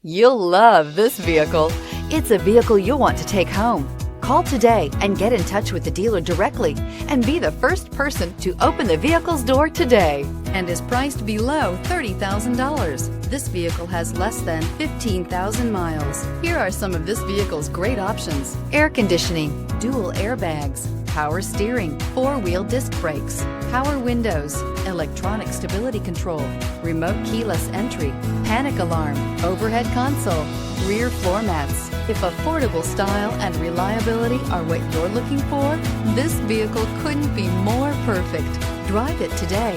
You'll love this vehicle. It's a vehicle you'll want to take home. Call today and get in touch with the dealer directly and be the first person to open the vehicle's door today, and is priced below $30,000. This vehicle has less than 15,000 miles. Here are some of this vehicle's great options: air conditioning, dual airbags, power steering, four-wheel disc brakes, power windows, electronic stability control, remote keyless entry, panic alarm, overhead console, rear floor mats. If affordable style and reliability are what you're looking for, this vehicle couldn't be more perfect. Drive it today.